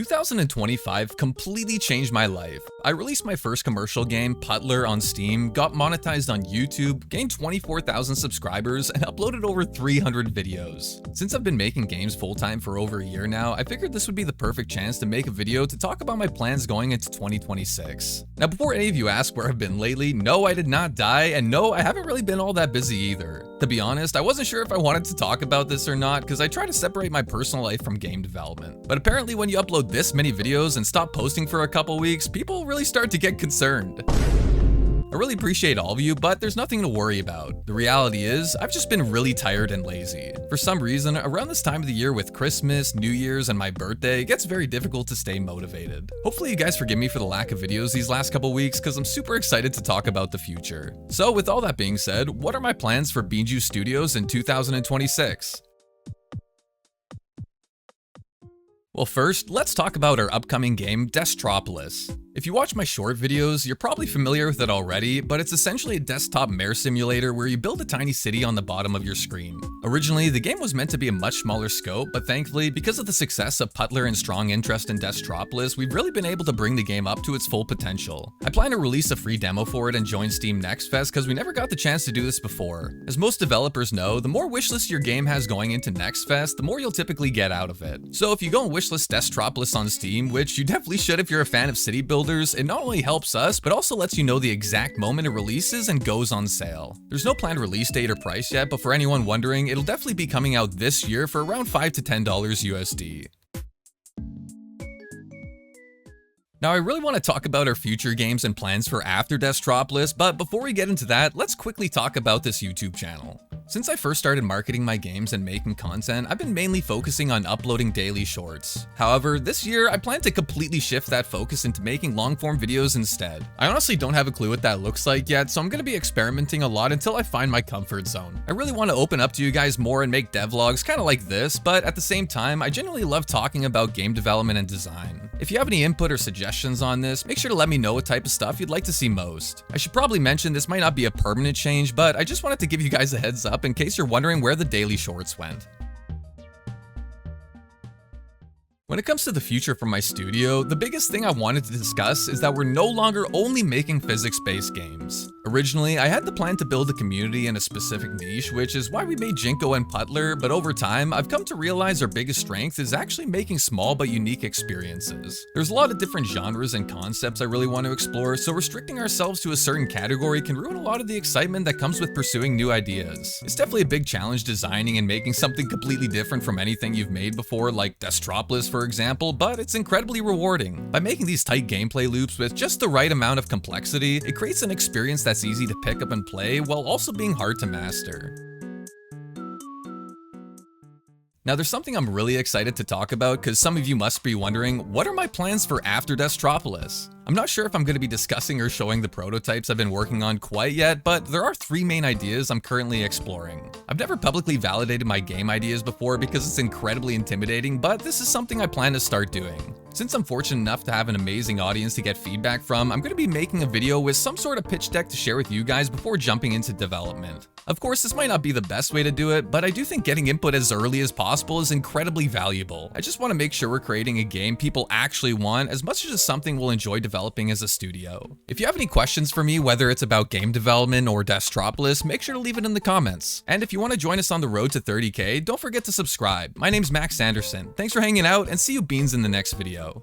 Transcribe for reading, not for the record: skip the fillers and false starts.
2025 completely changed my life. I released my first commercial game, Puttler, on Steam, got monetized on YouTube, gained 24,000 subscribers, and uploaded over 300 videos. Since I've been making games full-time for over a year now, I figured this would be the perfect chance to make a video to talk about my plans going into 2026. Now, before any of you ask where I've been lately, no, I did not die, and no, I haven't really been all that busy either. To be honest, I wasn't sure if I wanted to talk about this or not, because I try to separate my personal life from game development. But apparently when you upload this many videos and stop posting for a couple weeks, people really start to get concerned. I really appreciate all of you, but there's nothing to worry about. The reality is, I've just been really tired and lazy. For some reason, around this time of the year with Christmas, New Year's, and my birthday, it gets very difficult to stay motivated. Hopefully you guys forgive me for the lack of videos these last couple weeks, because I'm super excited to talk about the future. So with all that being said, what are my plans for Beanju Studios in 2026? Well, first, let's talk about our upcoming game, Desktropolis. If you watch my short videos, you're probably familiar with it already, but it's essentially a desktop mayor simulator where you build a tiny city on the bottom of your screen. Originally, the game was meant to be a much smaller scope, but thankfully, because of the success of Puttler and strong interest in Desktropolis, we've really been able to bring the game up to its full potential. I plan to release a free demo for it and join Steam Next Fest because we never got the chance to do this before. As most developers know, the more wishlists your game has going into Next Fest, the more you'll typically get out of it. So if you go and wishlist Desktropolis on Steam, which you definitely should if you're a fan of city builders, it not only helps us, but also lets you know the exact moment it releases and goes on sale. There's no planned release date or price yet, but for anyone wondering, it'll definitely be coming out this year for around $5 to $10 USD. Now, I really want to talk about our future games and plans for after Desktropolis, but before we get into that, let's quickly talk about this YouTube channel. Since I first started marketing my games and making content, I've been mainly focusing on uploading daily shorts. However, this year, I plan to completely shift that focus into making long-form videos instead. I honestly don't have a clue what that looks like yet, so I'm going to be experimenting a lot until I find my comfort zone. I really want to open up to you guys more and make devlogs kind of like this, but at the same time, I genuinely love talking about game development and design. If you have any input or suggestions on this, make sure to let me know what type of stuff you'd like to see most. I should probably mention this might not be a permanent change, but I just wanted to give you guys a heads up in case you're wondering where the daily shorts went. When it comes to the future for my studio, the biggest thing I wanted to discuss is that we're no longer only making physics-based games. Originally, I had the plan to build a community in a specific niche, which is why we made Jinko and Puttler, but over time, I've come to realize our biggest strength is actually making small but unique experiences. There's a lot of different genres and concepts I really want to explore, so restricting ourselves to a certain category can ruin a lot of the excitement that comes with pursuing new ideas. It's definitely a big challenge designing and making something completely different from anything you've made before, like Desktropolis for example, but it's incredibly rewarding. By making these tight gameplay loops with just the right amount of complexity, it creates an experience that's easy to pick up and play while also being hard to master. Now there's something I'm really excited to talk about because some of you must be wondering, what are my plans for after Desktropolis? I'm not sure if I'm going to be discussing or showing the prototypes I've been working on quite yet, but there are three main ideas I'm currently exploring. I've never publicly validated my game ideas before because it's incredibly intimidating, but this is something I plan to start doing. Since I'm fortunate enough to have an amazing audience to get feedback from, I'm going to be making a video with some sort of pitch deck to share with you guys before jumping into development. Of course, this might not be the best way to do it, but I do think getting input as early as possible is incredibly valuable. I just want to make sure we're creating a game people actually want as much as just something we'll enjoy developing as a studio. If you have any questions for me, whether it's about game development or Desktropolis, make sure to leave it in the comments. And if you want to join us on the road to 30K, don't forget to subscribe. My name's Max Anderson. Thanks for hanging out and see you beans in the next video.